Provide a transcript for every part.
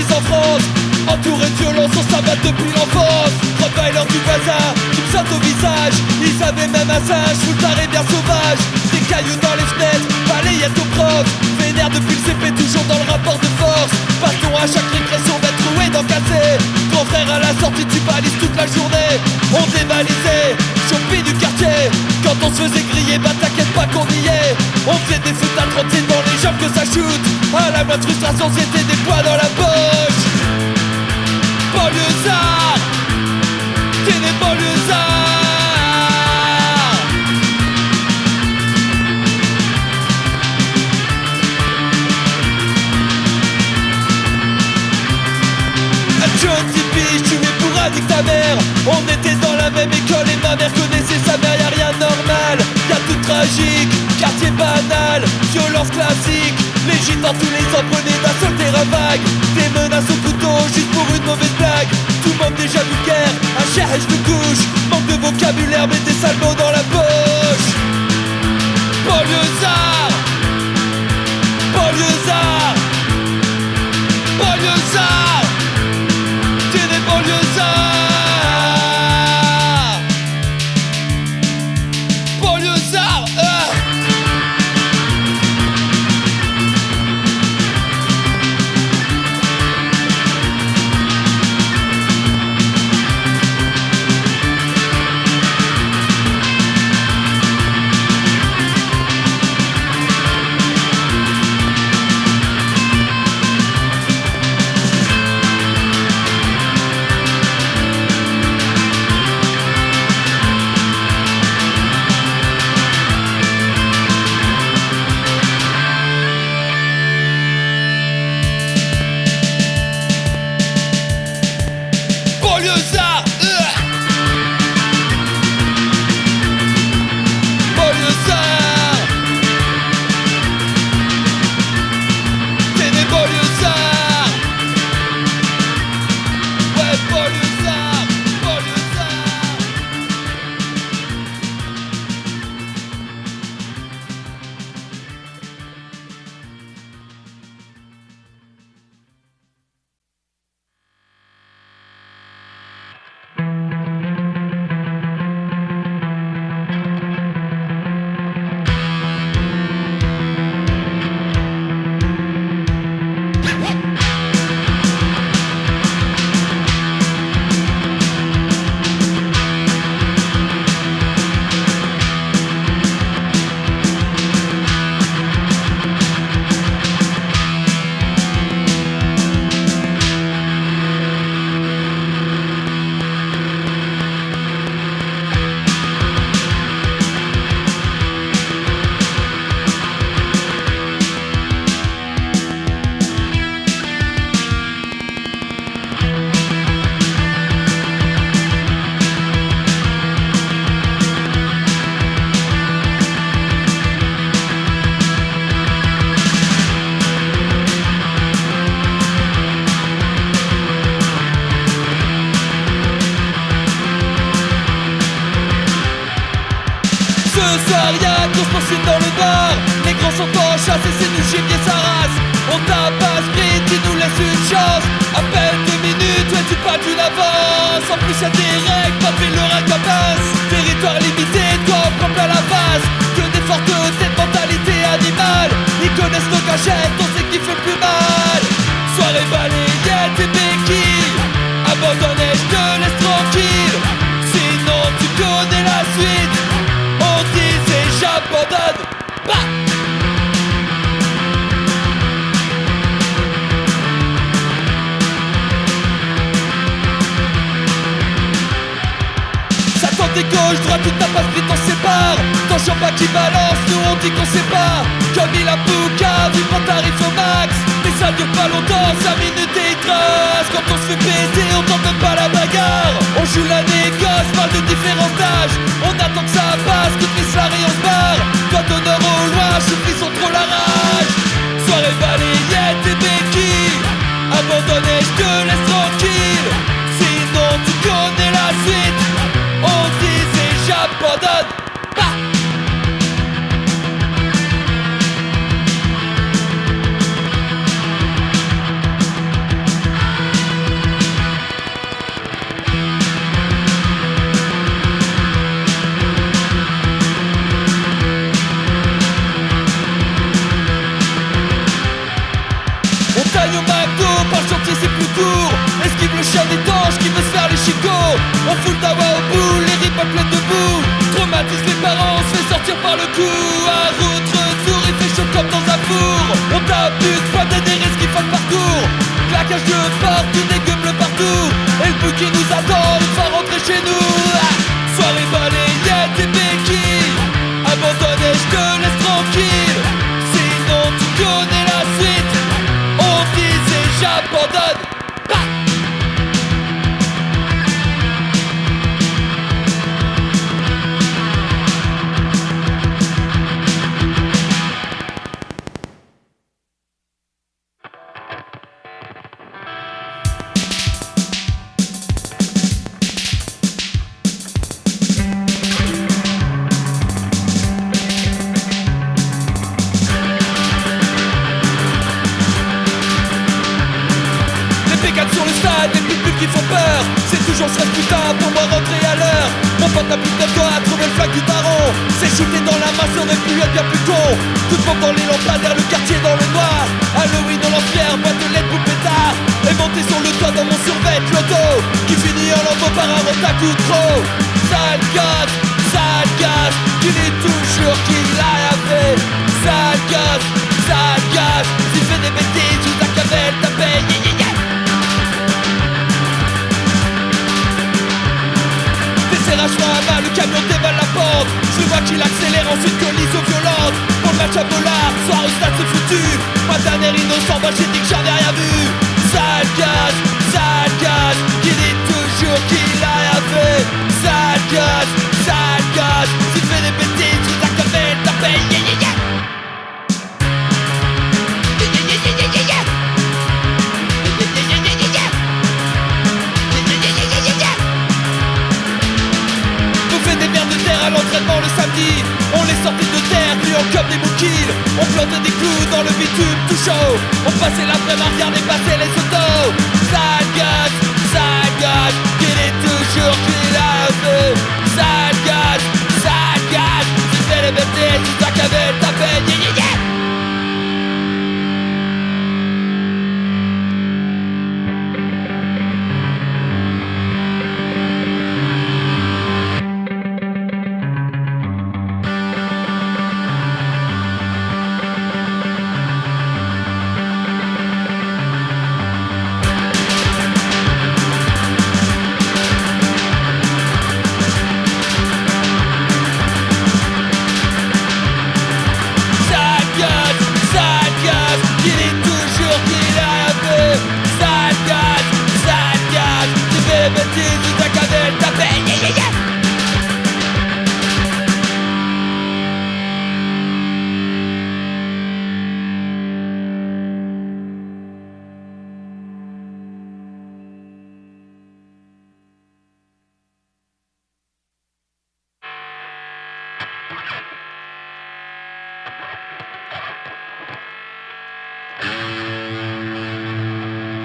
police en France. Entourés de violence, on s'abat depuis l'enfance. Rottweiler du voisin qui me saute au visage. Ils avaient même un singe, sous le taré bien sauvage. Des cailloux dans les fenêtres, balayette au prof. Vénère depuis le CP, toujours dans le rapport de force. Partons à chaque répression d'être troué d'encassé. Grand frère à la sortie, tu balises toute la journée. On dévalisait, chopé du quartier. Quand on se faisait griller, bah t'inquiète pas qu'on y est. On faisait des feux à 36 dans les jambes que ça shoot. À la moindre frustration, c'était des poids dans la poche. Banlieusard, t'es des banlieusards. Un jeune typique, tu es pour un nique ta mère. On était dans la même école et ma mère connaissait sa mère, y'a rien de normal. Y'a tout tragique, quartier banal, violence classique. Les gitans tous les ans prenaient d'un seul terrain vague. Des menaces au couteau juste pour une mauvaise blague. Tout le monde déjà vulgaire, un cherche de couche. Manque de vocabulaire mais des sales mots dans la poche. Banlieusard, banlieusard, banlieusard, t'es des banlieusards. Banlieusard, banlieusard, banlieusard, t'es des banlieusards. Ouais, banlieusard, banlieusard. Ce soir y'a qu'on se poursuit dans le bar. Les grands sont en chasse et c'est nous gibier sa race. On tape un sprint, il nous laisse une chance. À peine 2 minutes, ouais tu parles d'une avance. En plus y'a des règles, pas de vélo capable. Territoire limité, toi on prend plein la face. Que des fortes têtes, mentalité animale. Ils connaissent nos cachettes, on sait qui fait le plus mal. Soirée balayette et béquilles. Abandonné, je te laisse tranquille. Sinon tu connais la suite. On disait j'abandonne. Bah ça tente des gauches, droite, toute ta passe vite on sépare. Attention pas qui balance, nous on dit qu'on sait pas. Comme il a bouca, vu qu'on tarif au max. Mais ça dure pas longtemps, 5 minutes et il trace. Quand on se fait péter, on t'en donne pas la bagarre. On joue la négoce, parle de différence d'âge. On attend que ça passe, que triste la et on se barre. Toi d'honneur au loin, je suis sont trop la rage. Soirée balayette et béquilles. Abandonné, je te laisse tranquille. Sinon tu connais la suite. On disait j'abandonne. Bah On fout le dawa au bout, les rips pleines de boue. Traumatise les parents, se fait sortir par le cou. À route, retour, il fait chaud comme dans un four. On t'abuse, pas d'adhérer ce qu'il faut le parcours. Claquage de partout, des gueux bleus partout. Et le but qui nous attend, une fois rentrer chez nous. Soirée balayette et béquilles. Abandonné, je te laisse tranquille. Sinon tu connais la suite. On disait j'abandonne. Sur le stade, les pitbulls qui font peur. C'est toujours stress putain pour moi rentrer à l'heure. Mon pote n'a plus de toi à trouver le flag du baron. C'est shooté dans la main, ça aurait pu être bien plus con. Tout le monde dans les lampadaires, le quartier dans le noir. Halloween dans l'enfer, boîte de lettres, boule pétard. Et monté sur le toit dans mon survêt, l'auto qui finit en lambeau par un retac ou trop. Sale gaz, qu'il est toujours qu'il a fait. Sale gaz, s'il fait des bêtises, sous ta cavelle, ta paye, yeah. Serrage-moi à main, le camion dévale la pente. Je vois qu'il accélère, ensuite collision violente. Pour le match à Bollard, soir au stade c'est foutu. Pas d'un air innocent, moi j'ai dit que j'avais rien vu. Sale gaz, qu'il dit toujours qu'il a rien fait. Sale gaz, s'il fait des bêtises, sous ta cavelle, ta paye, yeah. À l'entraînement le samedi, on les sortait de terre, gluants comme des bouquilles. On plantait des clous dans le bitume tout chaud. On passait l'après-midi à regarder passer les autos. Sale gaz, qu'il est toujours qu'il a fait. Sale gaz, tu fais les bêtises, tu t'as qu'à ta peine, yeah.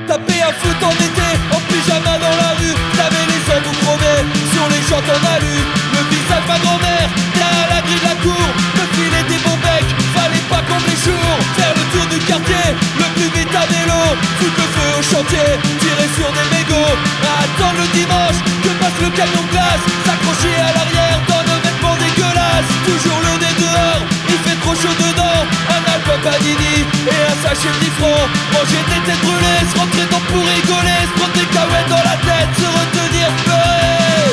Taper un foot en été, en pyjama dans la rue. T'avais les ongles chromés, sur les jantes en alu. Le visage ma grand-mère, derrière la grille de la cour. Me filer des bons becs, fallait pas qu'on m'échoue. Faire le tour du quartier, le plus vite à vélo. Foutre le feu au chantier, tirer sur des mégots. Attendre le dimanche, que passe le camion de glace. S'accrocher à l'arrière dans nos vêtements dégueulasses. Toujours le nez dehors, il fait trop chaud dedans. Un album Panini et un sachet de 10 francs. Manger des têtes brûlées, se rentrer dans pour rigoler. Se prendre des cahuètes dans la tête, se retenir, pleurer.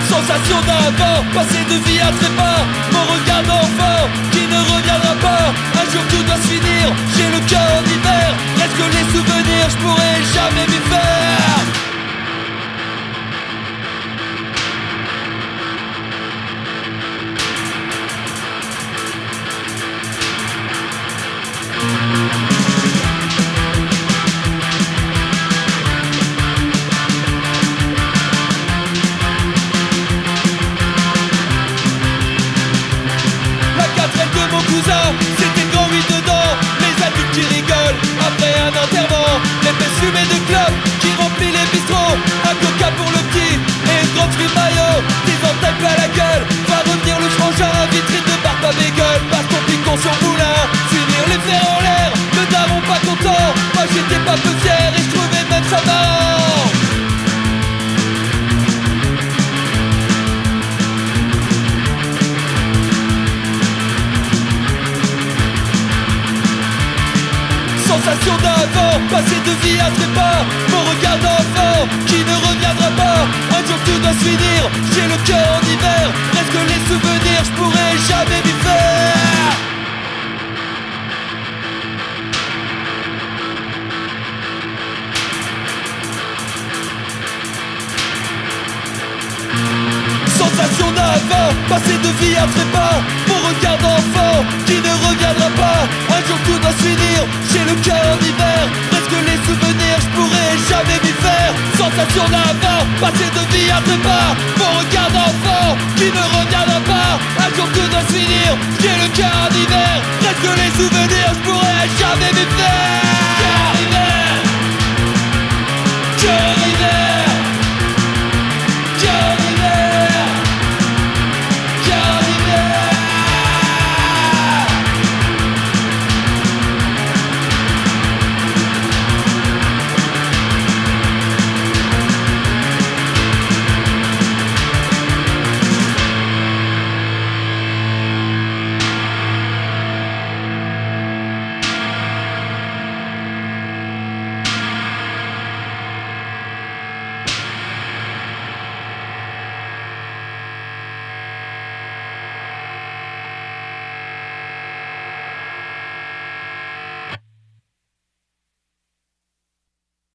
Sensation d'avant, passé de vie à trépas. Mon regard d'enfant qui ne reviendra pas. Un jour tout doit se finir, j'ai le cœur en hiver. Reste que les souvenirs, je pourrais jamais m'y faire. C'était grand oui dedans, les adultes qui rigolent après un enterrement. L'épée fumée de clopes qui remplit les bistrots. Un coca pour le petit et une grande fruit maillot. Des entailles à la gueule, va revenir le frangin. Vitrine de barbe avant, passé de vie à trépas. Mon regard d'enfant qui ne reviendra pas. Un jour tout doit se finir, j'ai le cœur en hiver. Reste que les souvenirs, je pourrais jamais m'y faire. Sensation d'avant, passé de vie à trépas. Mon regard d'enfant qui ne reviendra pas. Un jour tout doit se finir, j'ai le cœur en hiver. Presque les souvenirs, je pourrais jamais m'y faire. Sensation d'avant, passé de vie à trépas. Mon regard d'enfant qui ne reviendra pas. Un jour tout doit se finir, j'ai le cœur en hiver. Presque les souvenirs, je pourrais jamais m'y faire. Cœur en hiver, cœur en hiver.